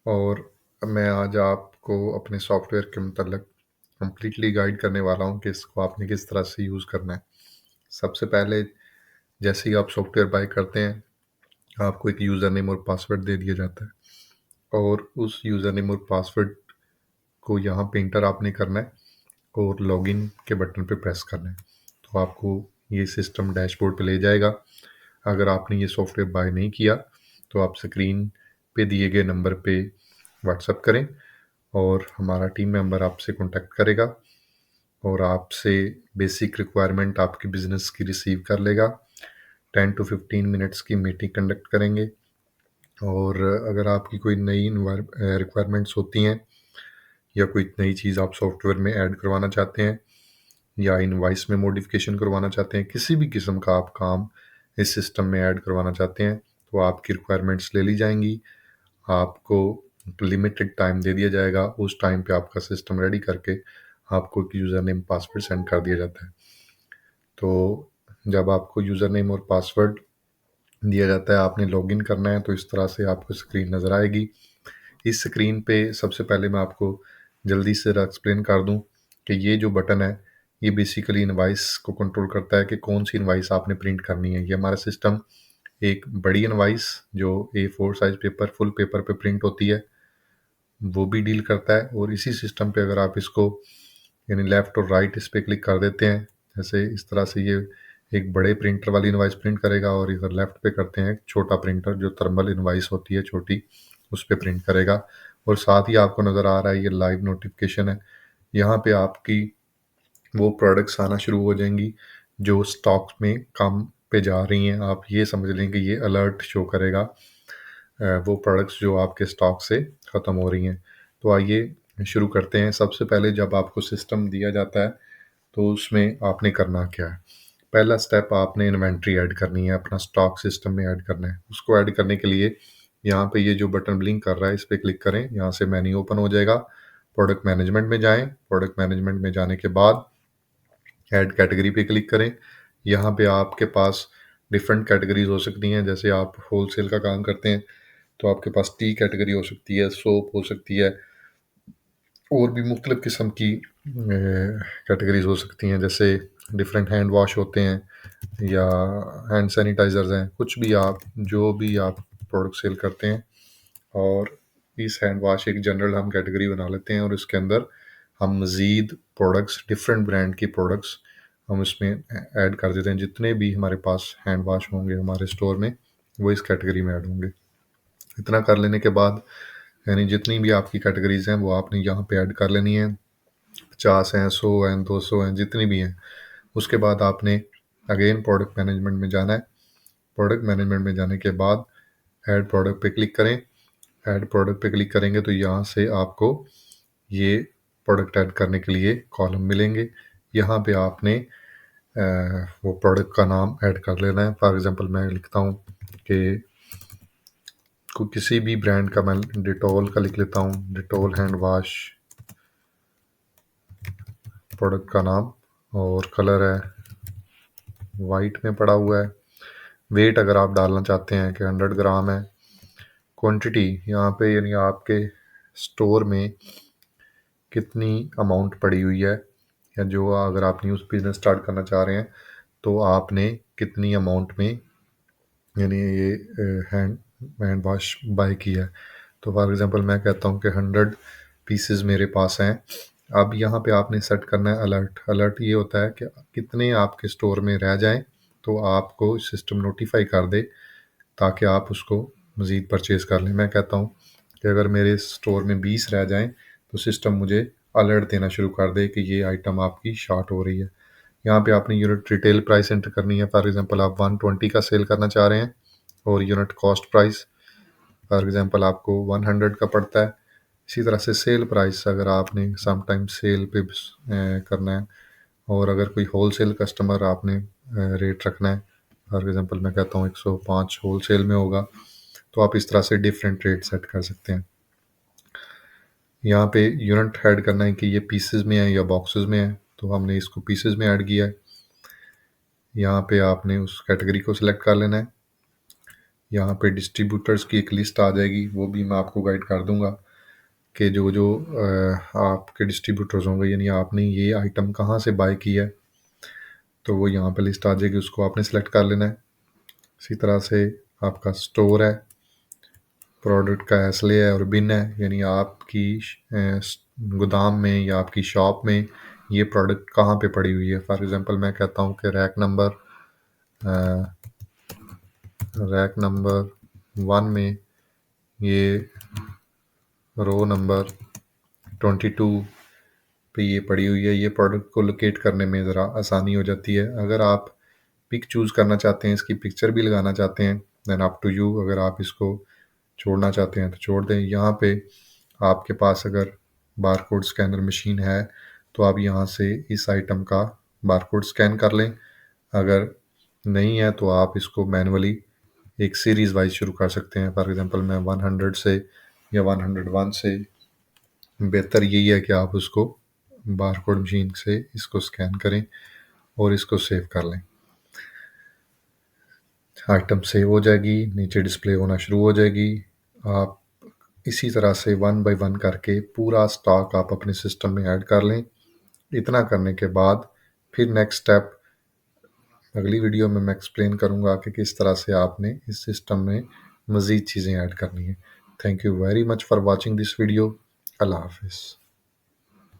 और मैं आज आपको अपने सॉफ्टवेयर के मतलब कंप्लीटली गाइड करने वाला हूँ कि इसको आपने किस तरह से यूज़ करना है। सबसे पहले जैसे ही आप सॉफ्टवेयर बाय करते हैं, आपको एक यूज़र नेम और पासवर्ड दे दिया जाता है और उस यूज़र नेम और पासवर्ड को यहाँ पे एंटर आपने करना है और लॉगिन के बटन पे प्रेस करना है। तो आपको ये सिस्टम डैशबोर्ड पे ले जाएगा। अगर आपने ये सॉफ्टवेयर बाय नहीं किया तो आप स्क्रीन पे दिए गए नंबर पे व्हाट्सएप करें और हमारा टीम मेंबर आपसे कॉन्टैक्ट करेगा और आपसे बेसिक रिक्वायरमेंट आपके बिजनेस की रिसीव कर लेगा। 10 टू 15 मिनट्स की मीटिंग कंडक्ट करेंगे और अगर आपकी कोई नई रिक्वायरमेंट्स होती हैं या कोई नई चीज़ आप सॉफ्टवेयर में ऐड करवाना चाहते हैं या इनवॉइस में मॉडिफिकेशन करवाना चाहते हैं, किसी भी किस्म का आप काम इस सिस्टम में ऐड करवाना चाहते हैं, तो आपकी रिक्वायरमेंट्स ले ली जाएंगी। आपको लिमिटेड टाइम दे दिया जाएगा। उस टाइम पे आपका सिस्टम रेडी करके आपको एक यूज़र नेम पासवर्ड सेंड कर दिया जाता है। तो जब आपको यूज़र नेम और पासवर्ड दिया जाता है, आपने लॉगिन करना है, तो इस तरह से आपको स्क्रीन नज़र आएगी। इस स्क्रीन पे सबसे पहले मैं आपको जल्दी से एक्सप्लेन कर दूं कि ये जो बटन है, ये बेसिकली इनवाइस को कंट्रोल करता है कि कौन सी इनवाइस आपने प्रिंट करनी है। ये हमारा सिस्टम एक बड़ी इनवाइस जो A4 size paper full paper पे प्रिंट होती है वो भी डील करता है। और इसी सिस्टम पे अगर आप इसको यानी लेफ़्ट और राइट इस पे क्लिक कर देते हैं, जैसे इस तरह से ये एक बड़े प्रिंटर वाली इनवाइस प्रिंट करेगा और अगर लेफ़्ट पे करते हैं छोटा प्रिंटर जो थर्मल इनवाइस होती है छोटी, उस पे प्रिंट करेगा। और साथ ही आपको नज़र आ रहा है ये लाइव नोटिफिकेशन है। यहाँ पे आपकी वो प्रोडक्ट्स आना शुरू हो जाएंगी जो स्टॉक में कम पे जा रही हैं। आप ये समझ लें कि ये अलर्ट शो करेगा वो प्रोडक्ट्स जो आपके स्टॉक से ख़त्म हो रही हैं। तो आइए शुरू करते हैं। सबसे पहले जब आपको सिस्टम दिया जाता है तो उसमें आपने करना क्या है। पहला स्टेप, आपने इन्वेंट्री ऐड करनी है, अपना स्टॉक सिस्टम में ऐड करना है। उसको ऐड करने के लिए यहाँ पे ये जो बटन ब्लिंक कर रहा है इस पर क्लिक करें। यहाँ से मेन्यू ओपन हो जाएगा। प्रोडक्ट मैनेजमेंट में जाएं। प्रोडक्ट मैनेजमेंट में जाने के बाद ऐड कैटेगरी पे क्लिक करें। यहाँ पे आपके पास डिफरेंट कैटेगरीज हो सकती हैं। जैसे आप होलसेल का काम करते हैं तो आपके पास टी कैटेगरी हो सकती है, सोप हो सकती है, और भी मुख्तलिफ किस्म की कैटेगरीज हो सकती हैं। जैसे डिफरेंट हैंड वॉश होते हैं या हैंड सैनिटाइजर्स हैं, कुछ भी आप जो भी आप प्रोडक्ट सेल करते हैं। और इस हैंड वॉश एक जनरल हम कैटेगरी बना लेते हैं और इसके अंदर हम मज़ीद प्रोडक्ट्स, डिफरेंट ब्रांड की प्रोडक्ट्स हम इसमें ऐड कर देते हैं। जितने भी हमारे पास हैंड वॉश होंगे हमारे स्टोर में वो इस कैटेगरी में ऐड होंगे। इतना कर लेने के बाद यानी जितनी भी आपकी कैटेगरीज हैं वो आपने यहाँ पे ऐड कर लेनी है। 50 हैं, 100 हैं, 200 हैं, जितनी भी हैं। उसके बाद आपने अगेन प्रोडक्ट मैनेजमेंट में जाना है। प्रोडक्ट मैनेजमेंट में जाने के बाद ऐड प्रोडक्ट पे क्लिक करें। ऐड प्रोडक्ट पे क्लिक करेंगे तो यहाँ से आपको ये प्रोडक्ट ऐड करने के लिए कॉलम मिलेंगे। यहाँ पे आपने वो प्रोडक्ट का नाम ऐड कर लेना है। फॉर एग्जांपल मैं लिखता हूँ कि किसी भी ब्रांड का, मैं डिटॉल का लिख लेता हूँ, डिटॉल हैंड वॉश प्रोडक्ट का नाम, और कलर है वाइट में पड़ा हुआ है। वेट अगर आप डालना चाहते हैं कि 100 ग्राम है। क्वांटिटी यहाँ पे यानी आपके स्टोर में कितनी अमाउंट पड़ी हुई है, या जो अगर आप न्यूज़ बिजनेस स्टार्ट करना चाह रहे हैं तो आपने कितनी अमाउंट में यानी ये हैंड हैंड वॉश बाय किया है। तो फॉर एग्जांपल मैं कहता हूँ कि 100 पीसेस मेरे पास हैं। अब यहाँ पे आपने सेट करना है अलर्ट। अलर्ट ये होता है कि कितने आपके स्टोर में रह जाएं तो आपको सिस्टम नोटिफाई कर दे ताकि आप उसको मज़ीद परचेज़ कर लें। मैं कहता हूँ कि अगर मेरे स्टोर में 20 रह जाएं तो सिस्टम मुझे अलर्ट देना शुरू कर दे कि ये आइटम आपकी शॉर्ट हो रही है। यहाँ पे आपने यूनिट रिटेल प्राइस एंटर करनी है। फॉर एग्जांपल आप 120 का सेल करना चाह रहे हैं और unit cost price for example आपको 100 का पड़ता है। इसी तरह से सेल प्राइस अगर आपने समटाइम सेल पे करना है और अगर कोई होलसेल कस्टमर आपने रेट रखना है, फॉर एग्जांपल मैं कहता हूँ 105 होलसेल में होगा, तो आप इस तरह से डिफरेंट रेट सेट कर सकते हैं। यहाँ पे यूनिट ऐड करना है कि ये पीसेस में है या बॉक्सेस में है, तो हमने इसको पीसेस में ऐड किया है। यहाँ पे आपने उस कैटेगरी को सिलेक्ट कर लेना है। यहाँ पे डिस्ट्रीब्यूटर्स की एक लिस्ट आ जाएगी, वो भी मैं आपको गाइड कर दूँगा कि जो जो आपके डिस्ट्रीब्यूटर्स होंगे, यानी आपने ये आइटम कहाँ से बाय किया है, तो वो यहाँ पे लिस्ट आ जाएगी, उसको आपने सेलेक्ट कर लेना है। इसी तरह से आपका स्टोर है, प्रोडक्ट का एसले है और बिन है, यानी आपकी गोदाम में या आपकी शॉप में ये प्रोडक्ट कहाँ पे पड़ी हुई है। फॉर एग्जांपल मैं कहता हूँ कि रैक नंबर 1 में ये रो नंबर 22 पे ये पड़ी हुई है। ये प्रोडक्ट को लोकेट करने में ज़रा आसानी हो जाती है। अगर आप पिक चूज़ करना चाहते हैं, इसकी पिक्चर भी लगाना चाहते हैं, देन अप टू यू। अगर आप इसको छोड़ना चाहते हैं तो छोड़ दें। यहाँ पे आपके पास अगर बारकोड स्कैनर मशीन है तो आप यहाँ से इस आइटम का बारकोड स्कैन कर लें। अगर नहीं है तो आप इसको मैनुअली एक सीरीज़ वाइज शुरू कर सकते हैं। फॉर एग्जांपल मैं 100 से या 101 से, बेहतर यही है कि आप उसको बारकोड मशीन से इसको स्कैन करें और इसको सेव कर लें। आइटम सेव हो जाएगी, नीचे डिस्प्ले होना शुरू हो जाएगी। आप इसी तरह से वन बाय वन करके पूरा स्टॉक आप अपने सिस्टम में ऐड कर लें। इतना करने के बाद फिर नेक्स्ट स्टेप अगली वीडियो में मैं एक्सप्लेन करूँगा कि किस तरह से आपने इस सिस्टम में मज़ीद चीज़ें ऐड करनी है। Thank you very much for watching this video. अल्लाह हाफिज़।